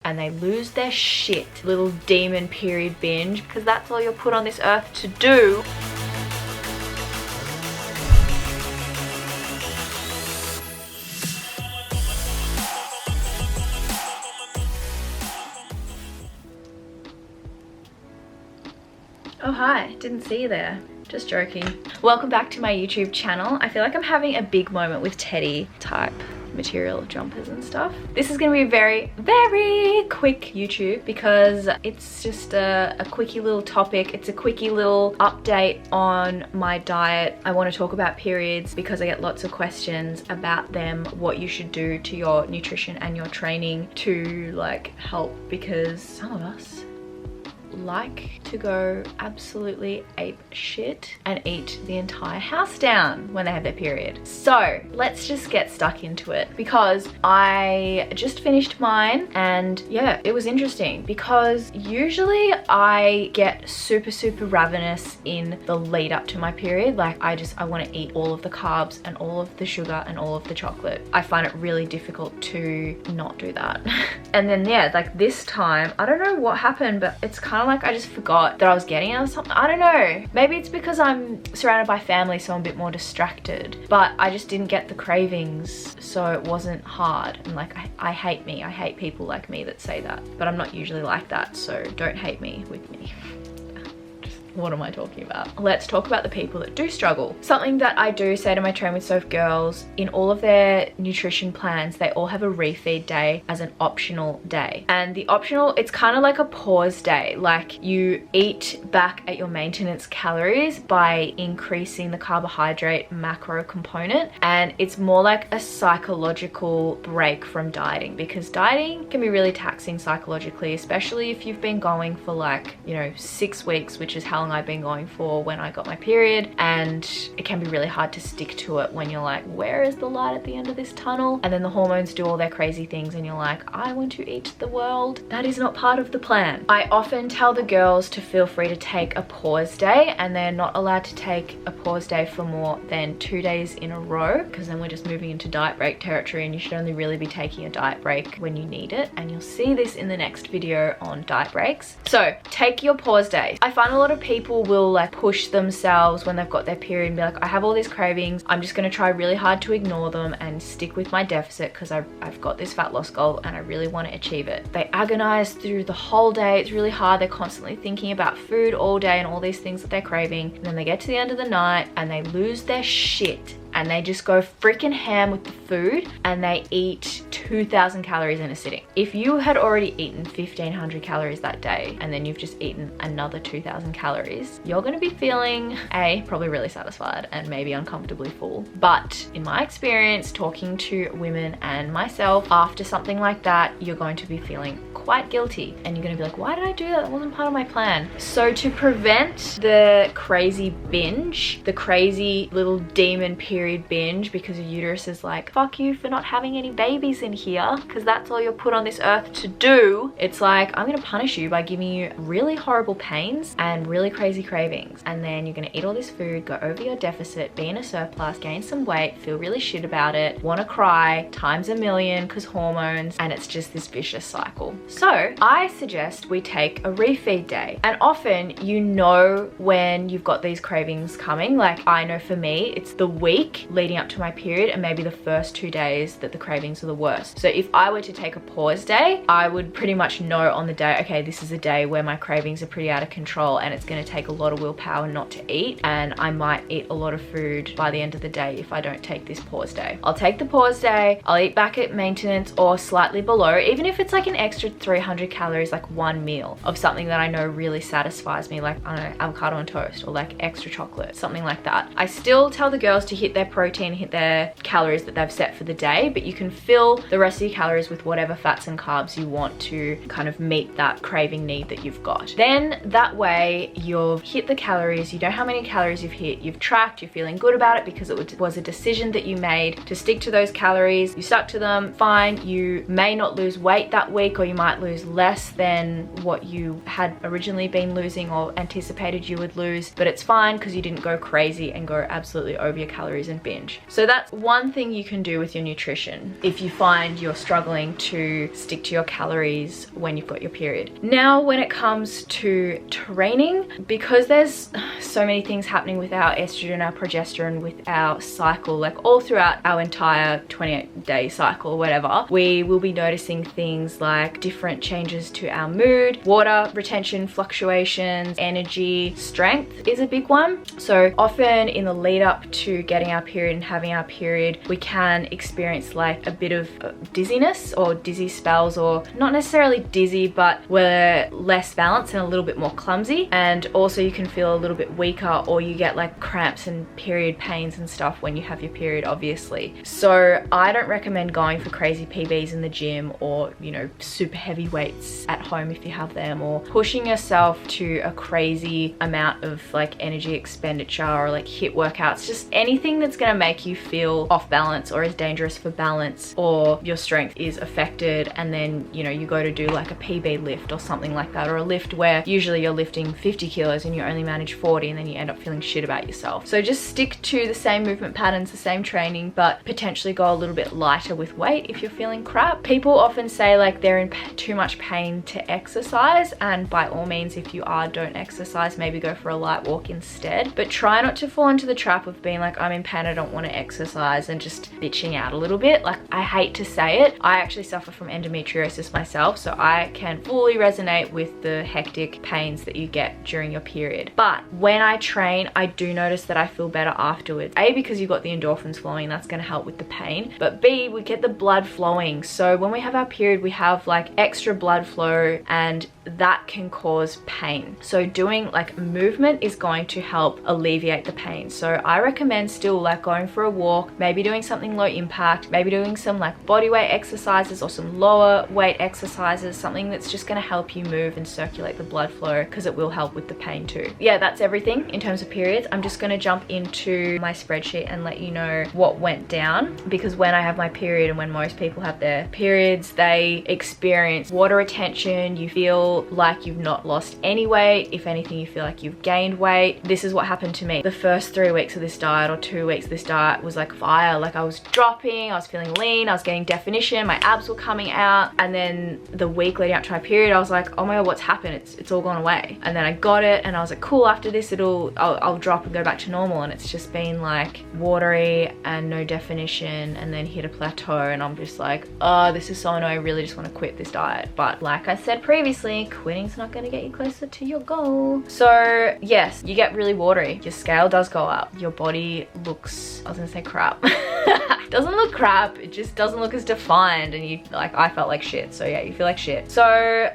and they lose their shit. Little demon period binge, because that's all you're put on this earth to do. Oh hi, didn't see you there. Just joking. Welcome back to my YouTube channel. I feel like I'm having a big moment with Teddy type material jumpers and stuff. This is gonna be a very, very quick YouTube because it's just a quickie little topic. It's a quickie little update on my diet. I want to talk about periods because I get lots of questions about them, what you should do to your nutrition and your training to like help, because some of us like to go absolutely ape shit and eat the entire house down when they have their period. So let's just get stuck into it, because I just finished mine and yeah, it was interesting because usually I get super ravenous in the lead up to my period. Like I want to eat all of the carbs and all of the sugar and all of the chocolate. I find it really difficult to not do that. And then yeah, like this time, I don't know what happened, but it's kind of like I just forgot that I was getting it or something. I don't know. Maybe it's because I'm surrounded by family, so I'm a bit more distracted. But I just didn't get the cravings, so it wasn't hard. And like, I hate me. I hate people like me that say that. But I'm not usually like that, so don't hate me with me. What am I talking about? Let's talk about the people that do struggle. Something that I do say to my Train with Soph girls, in all of their nutrition plans, they all have a refeed day as an optional day. And the optional, it's kind of like a pause day. Like you eat back at your maintenance calories by increasing the carbohydrate macro component. And it's more like a psychological break from dieting, because dieting can be really taxing psychologically, especially if you've been going for like, you know, 6 weeks, which is how long I've been going for when I got my period, and it can be really hard to stick to it when you're like, where is the light at the end of this tunnel? And then the hormones do all their crazy things and you're like, I want to eat the world. That is not part of the plan. I often tell the girls to feel free to take a pause day, and they're not allowed to take a pause day for more than 2 days in a row, because then we're just moving into diet break territory, and you should only really be taking a diet break when you need it. And you'll see this in the next video on diet breaks. So take your pause day. I find a lot of people will like push themselves when they've got their period and be like, I have all these cravings, I'm just going to try really hard to ignore them and stick with my deficit because I've got this fat loss goal and I really want to achieve it. They agonize through the whole day. It's really hard. They're constantly thinking about food all day and all these things that they're craving, and then they get to the end of the night and they lose their shit and they just go freaking ham with the food and they eat 2,000 calories in a sitting. If you had already eaten 1,500 calories that day and then you've just eaten another 2,000 calories, you're going to be feeling probably really satisfied and maybe uncomfortably full. But in my experience, talking to women and myself, after something like that, you're going to be feeling quite guilty and you're going to be like, why did I do that? That wasn't part of my plan. So to prevent the crazy binge, the crazy little demon period binge, because your uterus is like, fuck you for not having any babies in here, because that's all you're put on this earth to do. It's like, I'm gonna punish you by giving you really horrible pains and really crazy cravings, and then you're gonna eat all this food, go over your deficit, be in a surplus, gain some weight, feel really shit about it, wanna cry times a million because hormones, and it's just this vicious cycle. So I suggest we take a refeed day. And often you know when you've got these cravings coming. Like I know for me, it's the week leading up to my period and maybe the first 2 days that the cravings are the worst. So if I were to take a pause day, I would pretty much know on the day, okay, this is a day where my cravings are pretty out of control and it's going to take a lot of willpower not to eat, and I might eat a lot of food by the end of the day if I don't take this pause day. I'll take the pause day, I'll eat back at maintenance or slightly below, even if it's like an extra 300 calories, like one meal of something that I know really satisfies me, like, I don't know, avocado on toast or like extra chocolate, something like that. I still tell the girls to hit their protein, hit their calories that they've set for the day, but you can fill the rest of your calories with whatever fats and carbs you want to kind of meet that craving need that you've got. Then that way you've hit the calories, you know how many calories you've hit, you've tracked, you're feeling good about it because it was a decision that you made to stick to those calories, you stuck to them, fine. You may not lose weight that week, or you might lose less than what you had originally been losing or anticipated you would lose, but it's fine because you didn't go crazy and go absolutely over your calories and and binge. So that's one thing you can do with your nutrition if you find you're struggling to stick to your calories when you've got your period. Now, when it comes to training, because there's so many things happening with our estrogen, our progesterone, with our cycle, like all throughout our entire 28-day cycle or whatever, we will be noticing things like different changes to our mood, water retention fluctuations, energy, strength is a big one. So often in the lead up to getting our period and having our period, we can experience like a bit of dizziness or dizzy spells, or not necessarily dizzy, but we're less balanced and a little bit more clumsy. And also you can feel a little bit weaker, or you get like cramps and period pains and stuff when you have your period, obviously. So I don't recommend going for crazy PBs in the gym, or, you know, super heavy weights at home if you have them, or pushing yourself to a crazy amount of like energy expenditure, or like HIIT workouts, just anything that's going to make you feel off balance or is dangerous for balance, or your strength is affected, and then, you know, you go to do like a PB lift or something like that, or a lift where usually you're lifting 50 kilos and you only manage 40, and then you end up feeling shit about yourself. So just stick to the same movement patterns, the same training, but potentially go a little bit lighter with weight if you're feeling crap. People often say like they're in too much pain to exercise, and by all means, if you are, don't exercise, maybe go for a light walk instead. But try not to fall into the trap of being like, I'm in pain, I don't want to exercise, and just bitching out a little bit. Like, I hate to say it, I actually suffer from endometriosis myself, so I can fully resonate with the hectic pains that you get during your period. But when I train, I do notice that I feel better afterwards. A, because you've got the endorphins flowing, that's going to help with the pain, but B, we get the blood flowing. So when we have our period, we have like extra blood flow, and that can cause pain. So doing like movement is going to help alleviate the pain. So I recommend still like going for a walk, maybe doing something low impact, maybe doing some like body weight exercises or some lower weight exercises, something that's just going to help you move and circulate the blood flow, because it will help with the pain too. Yeah, that's everything in terms of periods. I'm just going to jump into my spreadsheet and let you know what went down, because when I have my period and when most people have their periods, they experience water retention. You feel like you've not lost any weight. If anything, you feel like you've gained weight. This is what happened to me. The first 3 weeks of this diet, or 2 weeks of this diet, was like fire. Like, I was dropping, I was feeling lean, I was getting definition, my abs were coming out. And then the week leading up to my period, I was like, oh my god, what's happened? It's all gone away. And then I got it, and I was like, cool, after this I'll drop and go back to normal. And it's just been like watery and no definition, and then hit a plateau, and I'm just like, oh, this is so annoying. I really just want to quit this diet. But like I said previously, quitting's not going to get you closer to your goal. So yes, you get really watery, your scale does go up, your body looks, I was gonna say crap. Doesn't look crap, it just doesn't look as defined, and you, like, I felt like shit. So yeah, you feel like shit. So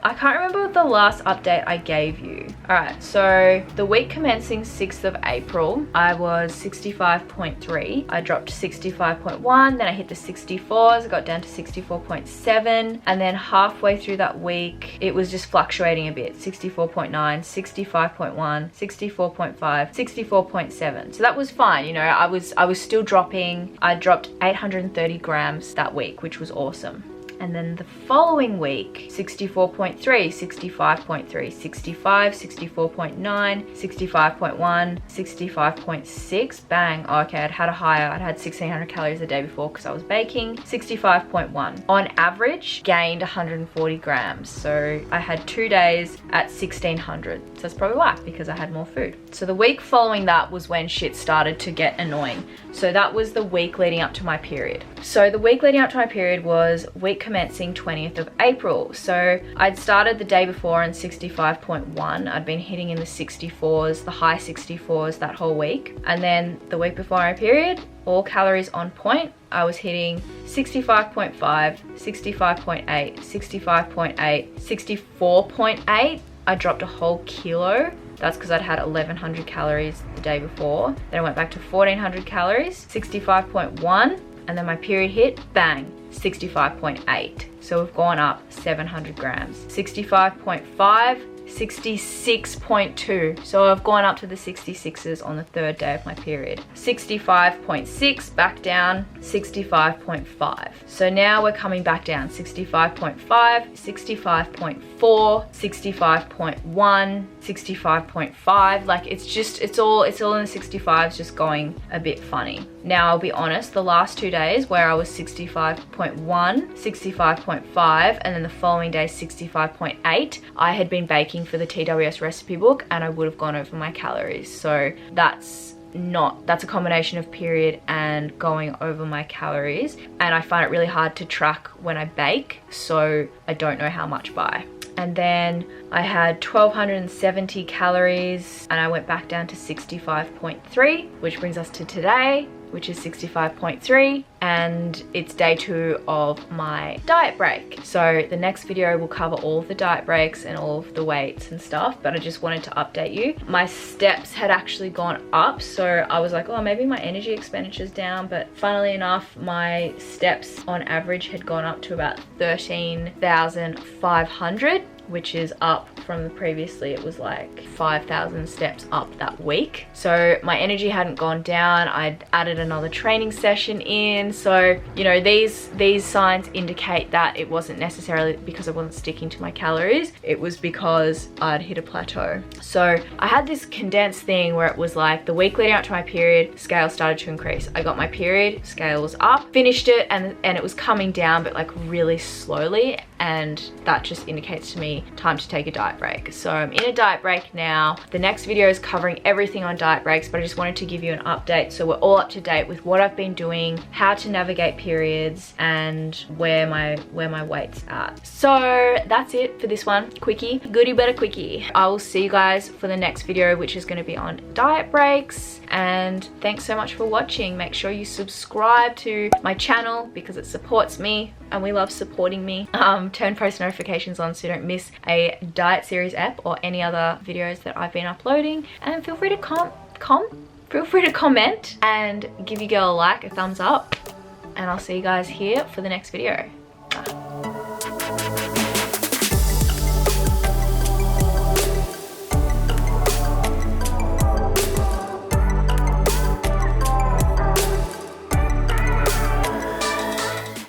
I can't remember the last update I gave you. All right, so the week commencing 6th of April, I was 65.3. I dropped to 65.1, then I hit the 64s, I got down to 64.7, and then halfway through that week, it was just fluctuating a bit. 64.9, 65.1, 64.5, 64.7. So that was fine, you know, I was still dropping. I dropped 830 grams that week, which was awesome. And then the following week, 64.3, 65.3, 65, 64.9, 65.1, 65.6, bang. Oh, okay, I'd had a higher, I'd had 1600 calories the day before because I was baking. 65.1. On average, gained 140 grams. So I had 2 days at 1600. So that's probably why, because I had more food. So the week following that was when shit started to get annoying. So that was the week leading up to my period. So the week leading up to my period was week commencing 20th of April. So I'd started the day before on 65.1. I'd been hitting in the 64s, the high 64s that whole week. And then the week before my period, all calories on point, I was hitting 65.5, 65.8, 65.8, 64.8. I dropped a whole kilo. That's because I'd had 1100 calories the day before. Then I went back to 1400 calories, 65.1, and then my period hit, bang, 65.8. So we've gone up 700 grams. 65.5, 66.2. So I've gone up to the 66s on the 3rd day of my period. 65.6, back down, 65.5. So now we're coming back down, 65.5, 65.4, 65.1, 65.5. Like it's all in the 65s, just going a bit funny. Now I'll be honest, the last 2 days where I was 65.1, 65.5, and then the following day 65.8, I had been baking for the TWS recipe book and I would have gone over my calories. So that's a combination of period and going over my calories, and I find it really hard to track when I bake, so I don't know how much by. And then I had 1270 calories and I went back down to 65.3, which brings us to today, which is 65.3, and it's day 2 of my diet break. So the next video will cover all of the diet breaks and all of the weights and stuff, but I just wanted to update you. My steps had actually gone up, so I was like, oh, maybe my energy expenditure's down, but funnily enough, my steps on average had gone up to about 13,500, which is up from previously it was like 5,000 steps up that week. So my energy hadn't gone down. I'd added another training session in. So, you know, these signs indicate that it wasn't necessarily because I wasn't sticking to my calories. It was because I'd hit a plateau. So I had this condensed thing where it was like the week leading up to my period, scale started to increase. I got my period, scale was up, finished it, and it was coming down, but like really slowly. And that just indicates to me time to take a diet break. So I'm in a diet break now. The next video is covering everything on diet breaks, but I just wanted to give you an update so we're all up to date with what I've been doing, how to navigate periods, and where my weight's at. So that's it for this one. Quickie, goodie but a quickie. I will see you guys for the next video, which is going to be on diet breaks. And thanks so much for watching. Make sure you subscribe to my channel because it supports me and we love supporting me. Turn post notifications on so you don't miss a diet series app or any other videos that I've been uploading. And feel free to comment and give your girl a like, a thumbs up, and I'll see you guys here for the next video.